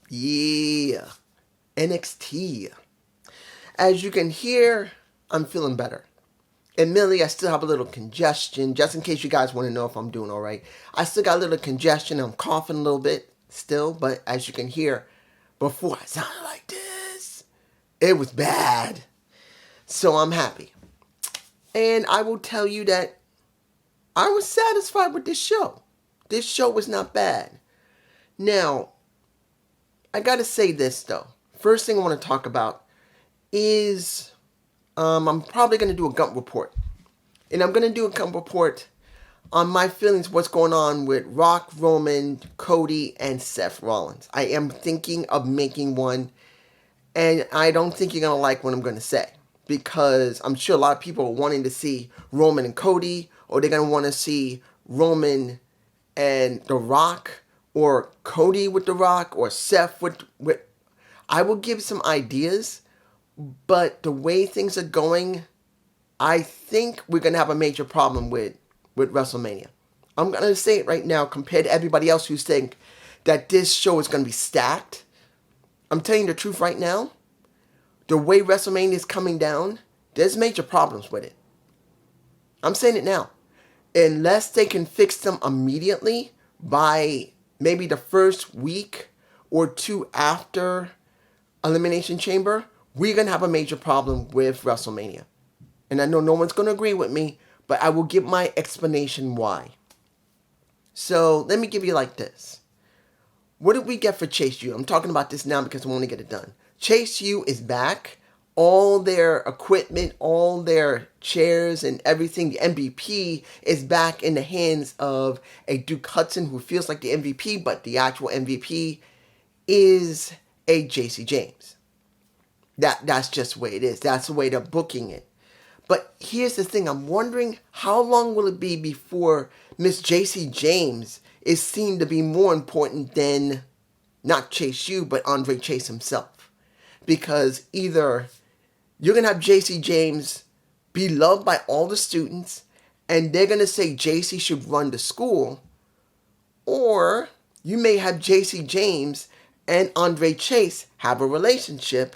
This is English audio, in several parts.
Yeah, NXT. As you can hear, I'm feeling better. Admittedly, I still have a little congestion, just in case you guys want to know if I'm doing all right. I still got a little congestion. I'm coughing a little bit still, but as you can hear, before I sounded like this. It was bad. So I'm happy. And I will tell you that I was satisfied with this show. This show was not bad. Now, I gotta say this though. First thing I want to talk about is I'm probably going to do a Gump report. And I'm going to do a Gump report on my feelings, what's going on with Rock, Roman, Cody, and Seth Rollins. I am thinking of making one, and I don't think you're going to like what I'm going to say. Because I'm sure a lot of people are wanting to see Roman and Cody, or they're going to want to see Roman and The Rock, or Cody with The Rock, or Seth with... I will give some ideas. But the way things are going, I think we're going to have a major problem with WrestleMania. I'm going to say it right now compared to everybody else who's saying that this show is going to be stacked. I'm telling you the truth right now. The way WrestleMania is coming down, there's major problems with it. I'm saying it now. Unless they can fix them immediately by maybe the first week or two after Elimination Chamber, we're going to have a major problem with WrestleMania. And I know no one's going to agree with me, but I will give my explanation why. So let me give you like this. What did we get for Chase U? I'm talking about this now because I want to get it done. Chase U is back. All their equipment, all their chairs and everything, the MVP is back in the hands of a Duke Hudson who feels like the MVP, but the actual MVP is a JC James. That's just the way it is. That's the way they're booking it. But here's the thing. I'm wondering how long will it be before Miss JC James is seen to be more important than not Chase U, but Andre Chase himself. Because either you're going to have JC James be loved by all the students and they're going to say JC should run the school, or you may have JC James and Andre Chase have a relationship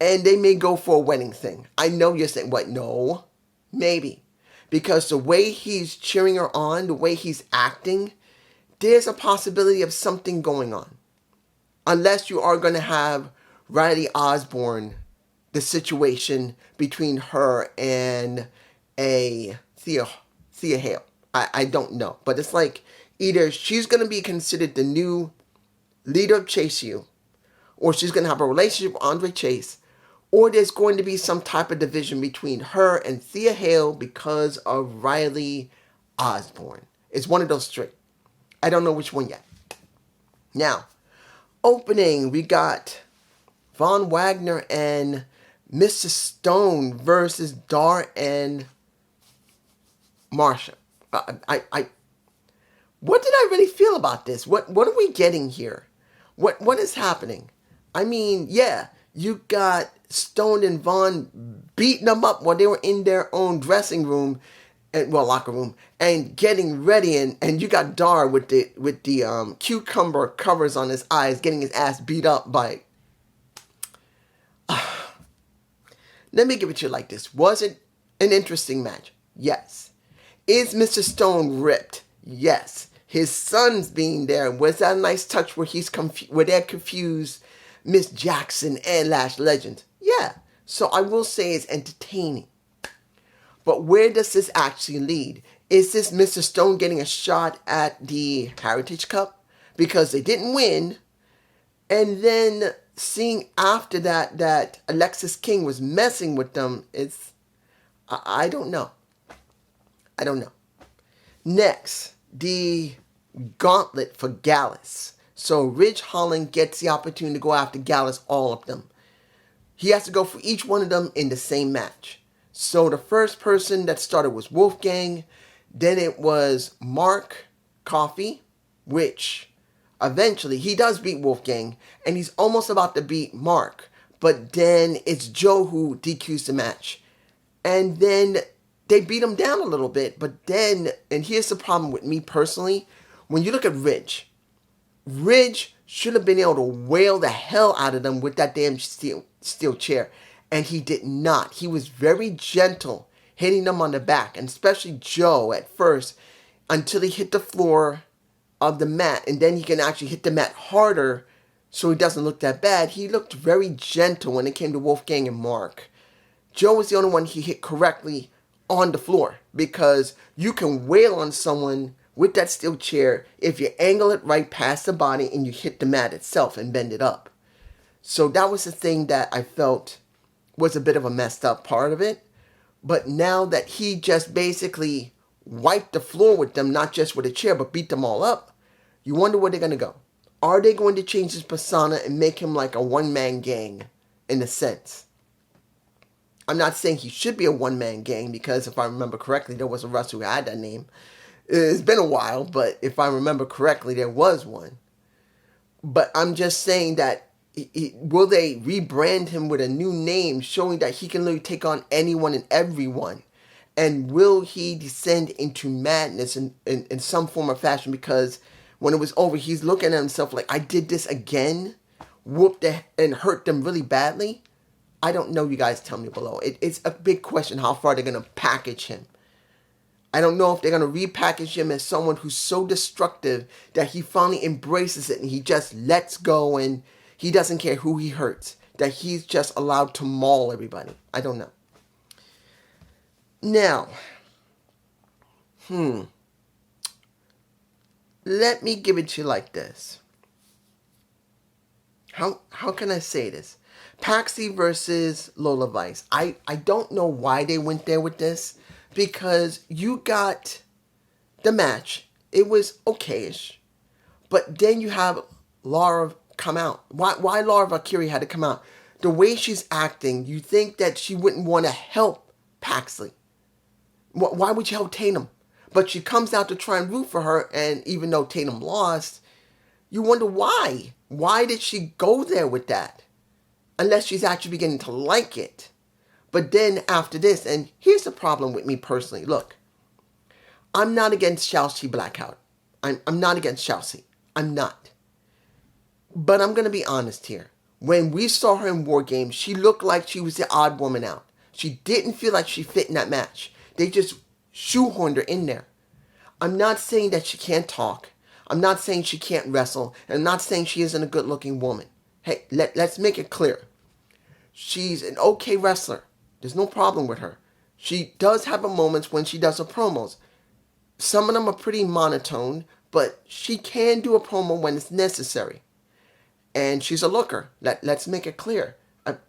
and they may go for a wedding thing. I know you're saying, what? No. Maybe. Because the way he's cheering her on, the way he's acting, there's a possibility of something going on. Unless you are going to have Riley Osborne, the situation between her and a Thea Hale. I don't know. But it's like either she's going to be considered the new leader of Chase U, or she's going to have a relationship with Andre Chase, or there's going to be some type of division between her and Thea Hale because of Riley Osborne. It's one of those three. I don't know which one yet. Now, opening, we got Von Wagner and Mr. Stone versus Dar and Marsha. What did I really feel about this? What are we getting here? What is happening? I mean, yeah, you got Stone and Vaughn beating them up while they were in their own dressing room, locker room, and getting ready, and you got Dar with the cucumber covers on his eyes, getting his ass beat up by. Let me give it to you like this. Was it an interesting match? Yes. Is Mr. Stone ripped? Yes. His son's being there. Was that a nice touch where where they're confused Miss Jackson and Lash Legend? Yeah. So I will say it's entertaining. But where does this actually lead? Is this Mr. Stone getting a shot at the Heritage Cup? Because they didn't win. And then seeing after that Alexis King was messing with them, I don't know. I don't know. Next, the gauntlet for Gallus. So Ridge Holland gets the opportunity to go after Gallus, all of them. He has to go for each one of them in the same match. So the first person that started was Wolfgang. Then it was Mark Coffey, which eventually he does beat Wolfgang. And he's almost about to beat Mark. But then it's Joe who DQs the match. And then they beat him down a little bit. But then, and here's the problem with me personally. When you look at Ridge, Ridge should have been able to wail the hell out of them with that damn steel chair. And he did not. He was very gentle, hitting them on the back. And especially Joe at first, until he hit the floor of the mat. And then he can actually hit the mat harder so he doesn't look that bad. He looked very gentle when it came to Wolfgang and Mark. Joe was the only one he hit correctly on the floor. Because you can wail on someone with that steel chair if you angle it right past the body and you hit the mat itself and bend it up. So that was the thing that I felt was a bit of a messed up part of it. But now that he just basically wiped the floor with them, not just with a chair, but beat them all up, you wonder where they're going to go. Are they going to change his persona and make him like a one-man gang in a sense? I'm not saying he should be a one-man gang because if I remember correctly, there was a wrestler who had that name. It's been a while, but if I remember correctly, there was one. But I'm just saying that will they rebrand him with a new name showing that he can literally take on anyone and everyone? And will he descend into madness in some form or fashion? Because when it was over, he's looking at himself like, I did this again, whooped and hurt them really badly. I don't know, you guys tell me below. It's a big question how far they're going to package him. I don't know if they're going to repackage him as someone who's so destructive that he finally embraces it and he just lets go and he doesn't care who he hurts. That he's just allowed to maul everybody. I don't know. Now, let me give it to you like this. How can I say this? Paxi versus Lola Vice. I don't know why they went there with this. Because you got the match. It was okayish. But then you have Laura come out. Why Laura Valkyrie had to come out? The way she's acting, you think that she wouldn't want to help Paxley. Why would you help Tatum? But she comes out to try and root for her, and even though Tatum lost, you wonder why. Why did she go there with that? Unless she's actually beginning to like it. But then after this, and here's the problem with me personally. Look, I'm not against Chelsea Blackheart. I'm not against Chelsea. I'm not. But I'm going to be honest here. When we saw her in War Games, she looked like she was the odd woman out. She didn't feel like she fit in that match. They just shoehorned her in there. I'm not saying that she can't talk. I'm not saying she can't wrestle. And I'm not saying she isn't a good-looking woman. Hey, let's make it clear. She's an okay wrestler. There's no problem with her. She does have her moments when she does her promos. Some of them are pretty monotone, but she can do a promo when it's necessary. And she's a looker. Let's make it clear.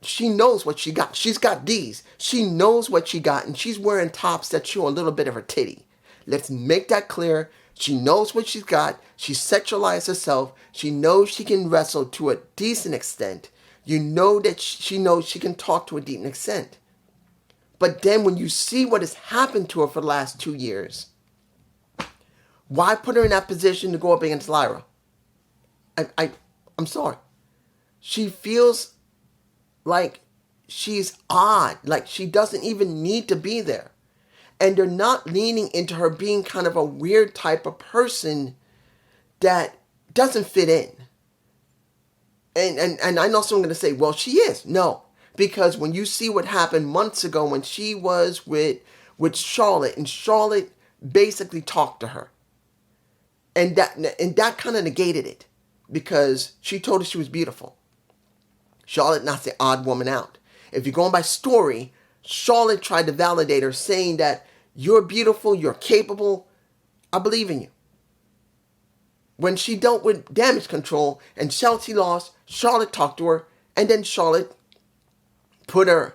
She knows what she got. She's got these. She knows what she got, and she's wearing tops that show a little bit of her titty. Let's make that clear. She knows what she's got. She sexualized herself. She knows she can wrestle to a decent extent. You know that she knows she can talk to a decent extent. But then when you see what has happened to her for the last 2 years, why put her in that position to go up against Lyra? I'm sorry. She feels like she's odd, like she doesn't even need to be there. And they're not leaning into her being kind of a weird type of person that doesn't fit in. And I know someone's going to say, well, she is. No. Because when you see what happened months ago when she was with Charlotte, and Charlotte basically talked to her. And that kind of negated it. Because she told her she was beautiful. Charlotte not the odd woman out. If you're going by story, Charlotte tried to validate her saying that you're beautiful, you're capable, I believe in you. When she dealt with Damage Control and Chelsea lost, Charlotte talked to her, and then Charlotte put her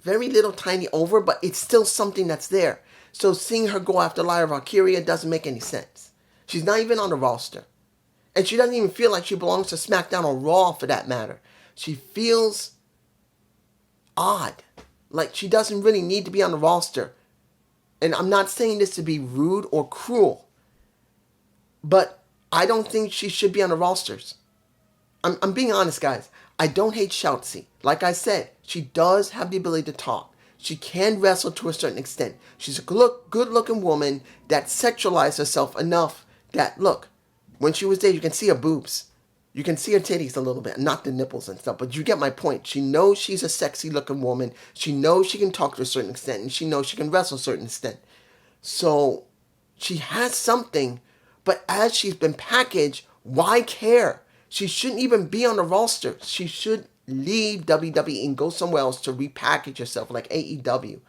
very little tiny over, but it's still something that's there. So seeing her go after Lyra Valkyria doesn't make any sense. She's not even on the roster. And she doesn't even feel like she belongs to SmackDown or Raw for that matter. She feels odd. Like she doesn't really need to be on the roster. And I'm not saying this to be rude or cruel. But I don't think she should be on the rosters. I'm being honest, guys. I don't hate Shotzi. Like I said, she does have the ability to talk. She can wrestle to a certain extent. She's a good-looking woman that sexualized herself enough that, look, When she was there, you can see her boobs. You can see her titties a little bit, not the nipples and stuff, but you get my point. She knows she's a sexy looking woman. She knows she can talk to a certain extent, and she knows she can wrestle to a certain extent. So she has something, but as she's been packaged, why care? She shouldn't even be on the roster. She should leave WWE and go somewhere else to repackage herself like AEW.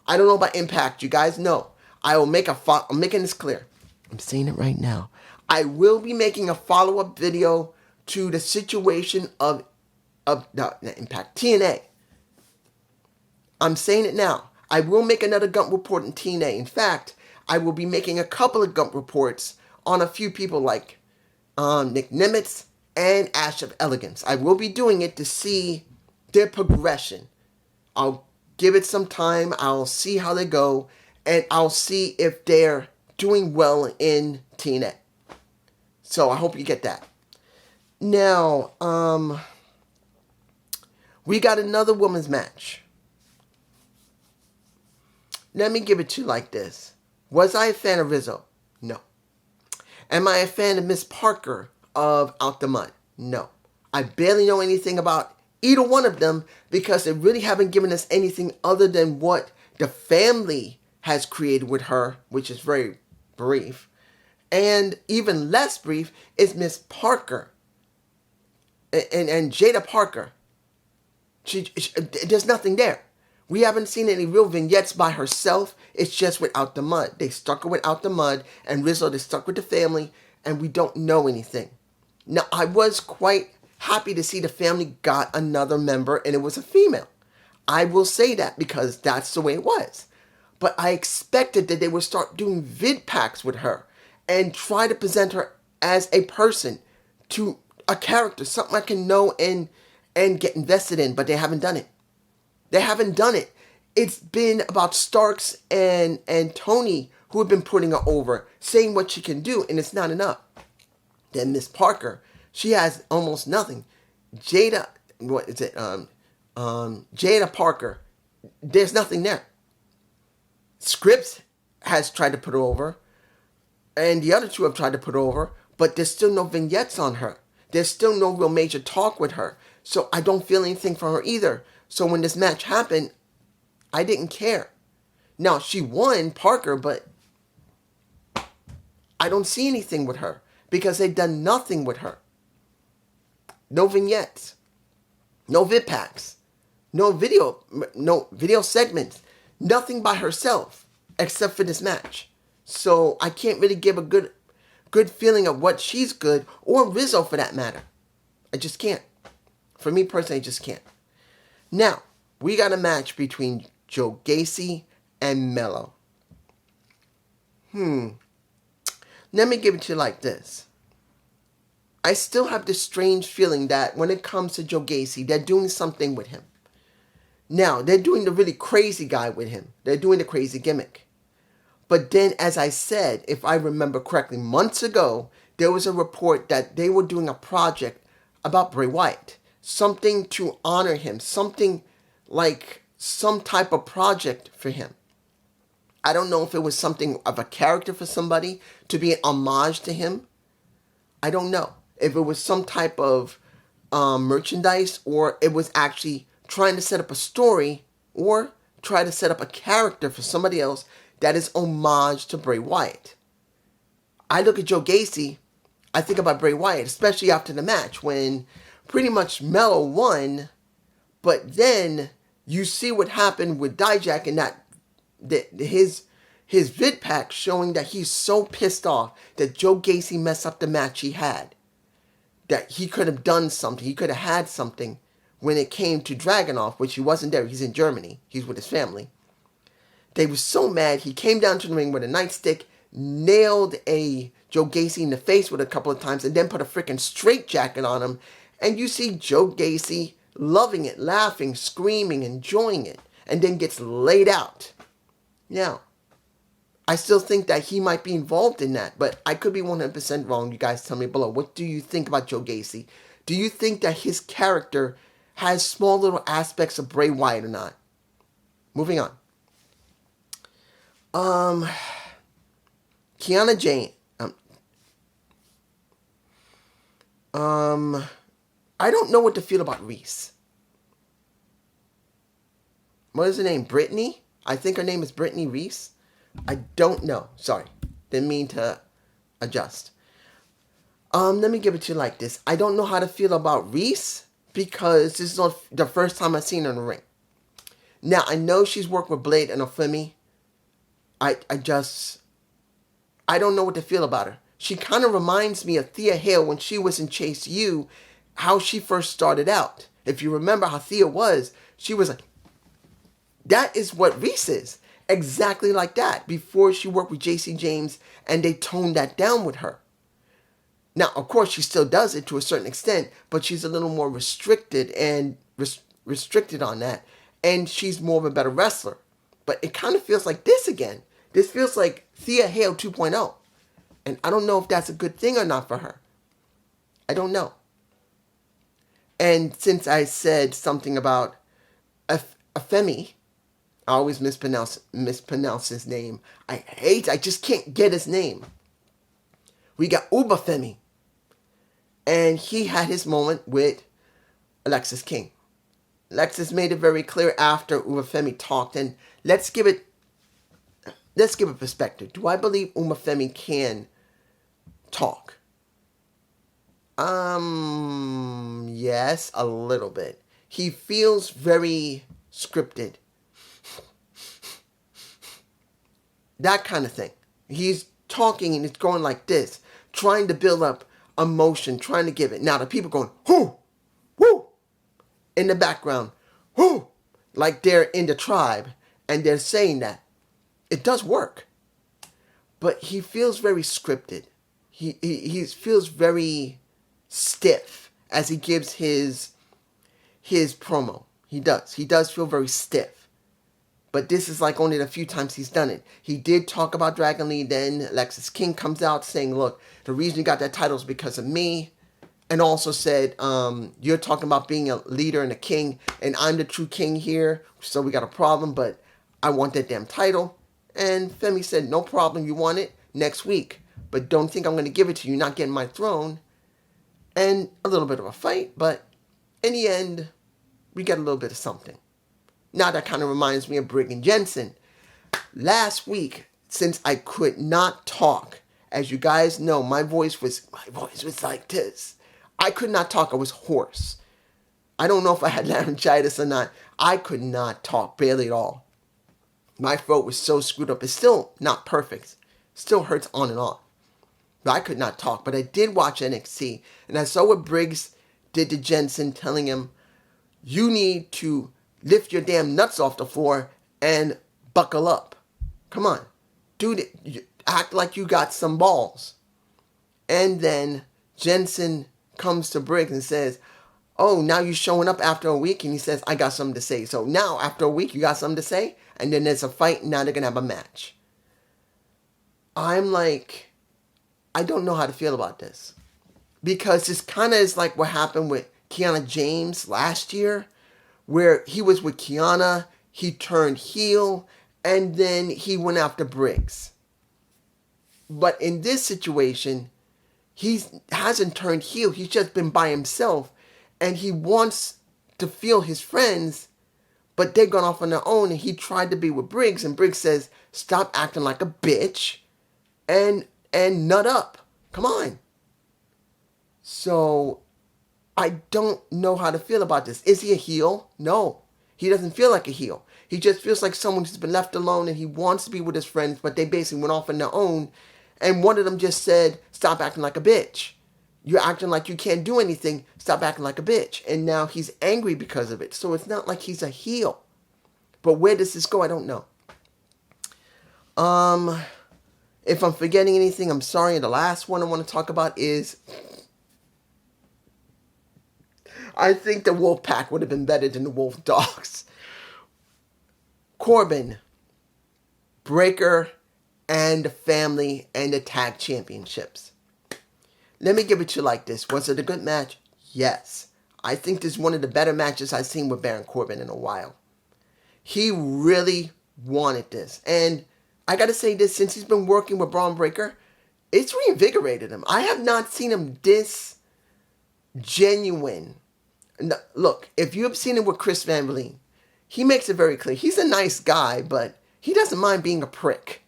I don't know about Impact. You guys know. I'm making this clear. I'm saying it right now. I will be making a follow-up video to the situation of not Impact, TNA. I'm saying it now. I will make another Gump report in TNA. In fact, I will be making a couple of Gump reports on a few people like Nick Nimitz and Ash of Elegance. I will be doing it to see their progression. I'll give it some time. I'll see how they go, and I'll see if they're doing well in TNA. So I hope you get that. Now, we got another women's match. Let me give it to you like this. Was I a fan of Rizzo? No. Am I a fan of Miss Parker of Out the Mud? No. I barely know anything about either one of them because they really haven't given us anything other than what the family has created with her, which is very brief. And even less brief is Miss Parker and Jada Parker. There's nothing there. We haven't seen any real vignettes by herself. It's just without the mud. They stuck her without the mud, and Rizzo, they stuck with the family, and we don't know anything. Now, I was quite happy to see the family got another member, and it was a female. I will say that because that's the way it was. But I expected that they would start doing vid packs with her and try to present her as a person, to a character, something I can know and get invested in, but they haven't done it. They haven't done it. It's been about Starks and Tony who have been putting her over, saying what she can do, and it's not enough. Then Miss Parker, she has almost nothing. Jada, what is it? Jada Parker, there's nothing there. Scripps has tried to put her over, and the other two have tried to put her over, but there's still no vignettes on her. There's still no real major talk with her. So I don't feel anything for her either. So when this match happened, I didn't care. Now, she won, Parker, but I don't see anything with her because they've done nothing with her. No vignettes. No vid packs. No video segments. Nothing by herself except for this match. So I can't really give a good feeling of what she's good, or Rizzo for that matter. I just can't. For me personally, I just can't. Now, we got a match between Joe Gacy and Mello. Let me give it to you like this. I still have this strange feeling that when it comes to Joe Gacy, they're doing something with him. Now, they're doing the really crazy guy with him. They're doing the crazy gimmick. But then, as I said, if I remember correctly, months ago, there was a report that they were doing a project about Bray Wyatt. Something to honor him. Something like some type of project for him. I don't know if it was something of a character for somebody to be an homage to him. I don't know. If it was some type of merchandise, or it was actually trying to set up a story or try to set up a character for somebody else that is homage to Bray Wyatt. I look at Joe Gacy, I think about Bray Wyatt, especially after the match when pretty much Mello won, but then you see what happened with Dijak and his vid pack showing that he's so pissed off that Joe Gacy messed up the match he had. That he could have done something, he could have had something when it came to Dragunov, which he wasn't there, he's in Germany, he's with his family. They were so mad, he came down to the ring with a nightstick, nailed a Joe Gacy in the face with a couple of times, and then put a freaking straitjacket on him. And you see Joe Gacy loving it, laughing, screaming, enjoying it, and then gets laid out. Now, I still think that he might be involved in that, but I could be 100% wrong. You guys tell me below. What do you think about Joe Gacy? Do you think that his character has small little aspects of Bray Wyatt or not? Moving on. Kiana Jane. I don't know what to feel about Reese. What is her name? Brittany? I think her name is Brittany Reese. I don't know. Sorry. Didn't mean to adjust. Let me give it to you like this. I don't know how to feel about Reese because this is not the first time I've seen her in the ring. Now, I know she's worked with Blade and Ofemi. I don't know what to feel about her. She kind of reminds me of Thea Hale when she was in Chase U, how she first started out. If you remember how Thea was, she was like, that is what Reese is. Exactly like that. Before she worked with JC James and they toned that down with her. Now, of course, she still does it to a certain extent, but she's a little more restricted and restricted on that. And she's more of a better wrestler. But it kind of feels like this again. This feels like Thea Hale 2.0. And I don't know if that's a good thing or not for her. I don't know. And since I said something about Afemi, I always mispronounce his name. I just can't get his name. We got Ubafemi. And he had his moment with Alexis King. Alexis made it very clear after Ubafemi talked. And let's give it perspective. Do I believe Ubafemi can talk? Yes, a little bit. He feels very scripted. That kind of thing. He's talking and it's going like this, trying to build up emotion, trying to give it. Now the people going, whoo, woo, in the background, whoo, like they're in the tribe and they're saying that. It does work. But he feels very scripted. He feels very stiff as he gives his promo. He does feel very stiff. But this is like only the few times he's done it. He did talk about Dragon Lee. Then Alexis King comes out saying, look, the reason you got that title is because of me. And also said, you're talking about being a leader and a king. And I'm the true king here. So we got a problem. But I want that damn title. And Femi said, no problem. You want it next week. But don't think I'm going to give it to you. You're not getting my throne. And a little bit of a fight. But in the end, we get a little bit of something. Now that kind of reminds me of Brigg and Jensen. Last week, since I could not talk, as you guys know, my voice was like this. I could not talk. I was hoarse. I don't know if I had laryngitis or not. I could not talk, barely at all. My throat was so screwed up. It's still not perfect. Still hurts on and off. But I could not talk. But I did watch NXT. And I saw what Briggs did to Jensen, telling him, you need to lift your damn nuts off the floor and buckle up. Come on. Dude, act like you got some balls. And then Jensen comes to Briggs and says, oh, now you're showing up after a week? And he says, I got something to say. So now, after a week, you got something to say? And then there's a fight, and now they're going to have a match. I'm like, I don't know how to feel about this. Because this kind of is like what happened with Kiana James last year, where he was with Kiana, he turned heel, and then he went after Briggs. But in this situation, he hasn't turned heel. He's just been by himself, and he wants to feel his friends, but they've gone off on their own, and he tried to be with Briggs, and Briggs says, stop acting like a bitch, and nut up. Come on. So I don't know how to feel about this. Is he a heel? No. He doesn't feel like a heel. He just feels like someone who's been left alone and he wants to be with his friends, but they basically went off on their own. And one of them just said, stop acting like a bitch. You're acting like you can't do anything. Stop acting like a bitch. And now he's angry because of it. So it's not like he's a heel. But where does this go? I don't know. If I'm forgetting anything, I'm sorry. And the last one I want to talk about is, I think the Wolfpack would have been better than the Wolf Dogs. Corbin, Breaker, and the family and the tag championships. Let me give it to you like this. Was it a good match? Yes. I think this is one of the better matches I've seen with Baron Corbin in a while. He really wanted this. And I got to say this, since he's been working with Braun Breaker, it's reinvigorated him. I have not seen him this genuine. Look, if you have seen it with Chris Van Vliet, he makes it very clear. He's a nice guy, but he doesn't mind being a prick.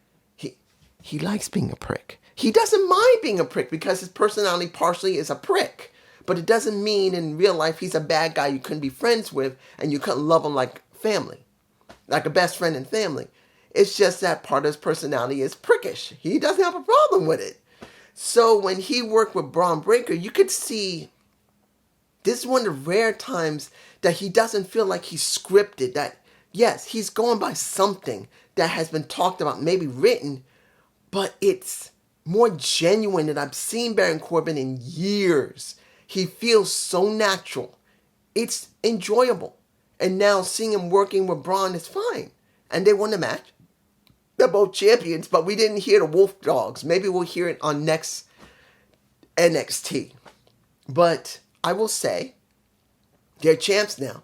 He likes being a prick. He doesn't mind being a prick because his personality partially is a prick. But it doesn't mean in real life he's a bad guy you couldn't be friends with and you couldn't love him like family, like a best friend and family. It's just that part of his personality is prickish. He doesn't have a problem with it. So when he worked with Braun Breaker, you could see this is one of the rare times that he doesn't feel like he's scripted. That, yes, he's going by something that has been talked about, maybe written, but it's more genuine than I've seen Baron Corbin in years. He feels so natural. It's enjoyable. And now seeing him working with Braun is fine. And they won the match. They're both champions, but we didn't hear the Wolf Dogs. Maybe we'll hear it on next NXT. But I will say, they're champs now.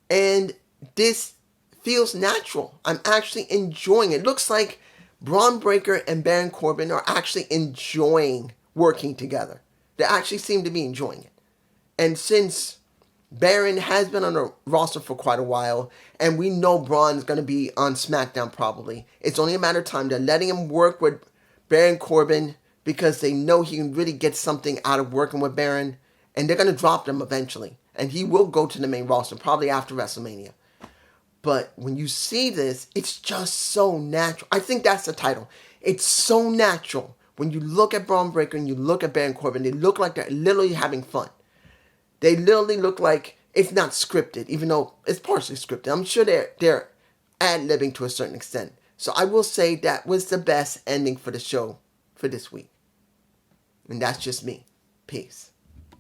And this feels natural. I'm actually enjoying it. It looks like Braun Breaker and Baron Corbin are actually enjoying working together. They actually seem to be enjoying it. And since Baron has been on the roster for quite a while, and we know Braun is going to be on SmackDown probably, it's only a matter of time. They're letting him work with Baron Corbin because they know he can really get something out of working with Baron, and they're going to drop him eventually. And he will go to the main roster, probably after WrestleMania. But when you see this, it's just so natural. I think that's the title. It's so natural. When you look at Braun Breaker and you look at Baron Corbin, they look like they're literally having fun. They literally look like it's not scripted, even though it's partially scripted. I'm sure they're ad-libbing to a certain extent. So I will say that was the best ending for the show for this week. And that's just me. Peace.